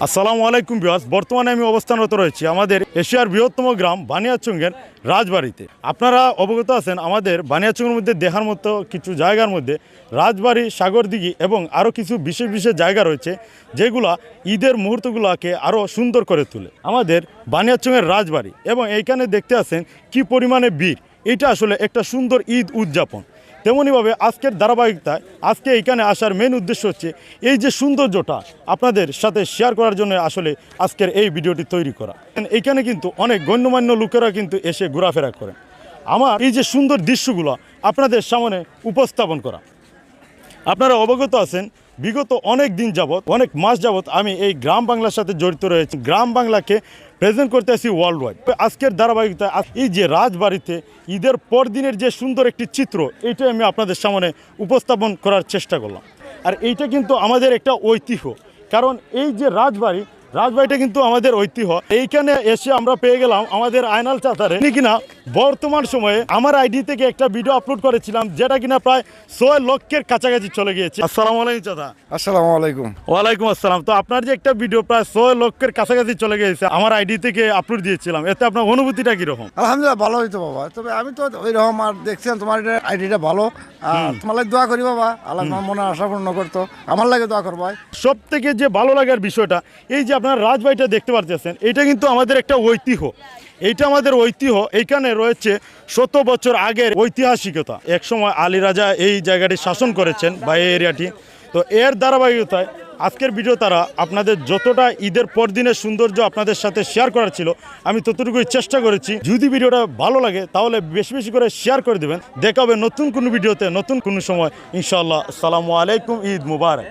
আসসালামু আলাইকুম ভিউয়ার্স, বর্তমানে আমি অবস্থানরত রয়েছি আমাদের এশিয়ার বৃহত্তম গ্রাম বানিয়াচঙ্গের রাজবাড়িতে। আপনারা অবগত আছেন আমাদের বানিয়াচঙ্গের মধ্যে দেখার মতো কিছু জায়গার মধ্যে রাজবাড়ি, সাগরদিঘি এবং আরও কিছু বিশেষ বিশেষ জায়গা রয়েছে যেগুলা ঈদের মুহূর্তগুলোকে আরও সুন্দর করে তোলে। আমাদের বানিয়াচঙ্গের রাজবাড়ি এবং এইখানে দেখতে আছেন কি পরিমাণে ভিড়। এটা আসলে একটা সুন্দর ঈদ উদযাপন। তেমনইভাবে আজকের ধারাবাহিকতায় আজকে এইখানে আসার মেন উদ্দেশ্য হচ্ছে এই যে সৌন্দর্যটা আপনাদের সাথে শেয়ার করার জন্য আসলে আজকের এই ভিডিওটি তৈরি করা। এইখানে কিন্তু অনেক গণ্যমান্য লোকেরা কিন্তু এসে ঘোরাফেরা করেন। আমার এই যে সুন্দর দৃশ্যগুলো আপনাদের সামনে উপস্থাপন করা। আপনারা অবগত আছেন বিগত অনেক দিন যাবৎ, অনেক মাস যাবৎ আমি এই গ্রাম বাংলার সাথে জড়িত রয়েছি। গ্রাম বাংলাকে প্রেজেন্ট করতে আসি ওয়ার্ল্ড ওয়াইড। আজকের ধারাবাহিকতা এই যে রাজবাড়িতে ঈদের পর দিনের যে সুন্দর একটি চিত্র, এইটাই আমি আপনাদের সামনে উপস্থাপন করার চেষ্টা করলাম। আর এইটা কিন্তু আমাদের একটা ঐতিহ্য, কারণ এই যে রাজবাড়িটা কিন্তু আমাদের ঐতিহ্য। এইখানে এসে আমরা পেয়ে গেলাম আমাদের আয়নাল চাচারে, কিনা বর্তমান সময়ে আমার আইডি থেকে একটা ভিডিও আপলোড করেছিলাম যেটা কিনা প্রায় 6 লক্ষের কাছাকাছি চলে গিয়েছে। আসসালামু আলাইকুম চাচা। আসসালামু আলাইকুম। ওয়ালাইকুম আসসালাম। তো আপনার যে একটা ভিডিও প্রায় 6 লক্ষের কাছাকাছি চলে গিয়েছে আমার আইডি থেকে আপলোড দিয়েছিলাম, এতে আপনার অনুভূতিটা কিরকম? আলহামদুলিল্লাহ ভালো হইতো বাবা, তবে আমি তো ওই রকম আর দেখছেন তোমার আইডিটা ভালো। তোমার লাগে দোয়া করি বাবা, আল্লাহ তোমার মনে আশা পূর্ণ করতো, আমার লাগে দোয়া করবো। সব থেকে যে ভালো লাগার বিষয়টা এই যে আপনার রাজবাড়িটা দেখতে পাচ্ছেন, এটা কিন্তু আমাদের একটা ঐতিহ্য। এইটা আমাদের ঐতিহ্য। এইখানে রয়েছে 100 বছর আগের ঐতিহাসিকতা। একসময় আলী রাজা এই জায়গাটি শাসন করেছেন বা এই এরিয়াটি। তো এর ধারাবাহিকতায় আজকের ভিডিও তারা আপনাদের যতটা ঈদের পর দিনের সৌন্দর্য আপনাদের সাথে শেয়ার করার ছিল আমি ততটুকুই চেষ্টা করেছি। যদি ভিডিওটা ভালো লাগে তাহলে বেশি বেশি করে শেয়ার করে দেবেন। দেখা হবে নতুন কোনো ভিডিওতে নতুন কোনো সময় ইনশাআল্লাহ। আসসালামু আলাইকুম, ঈদ মুবারক।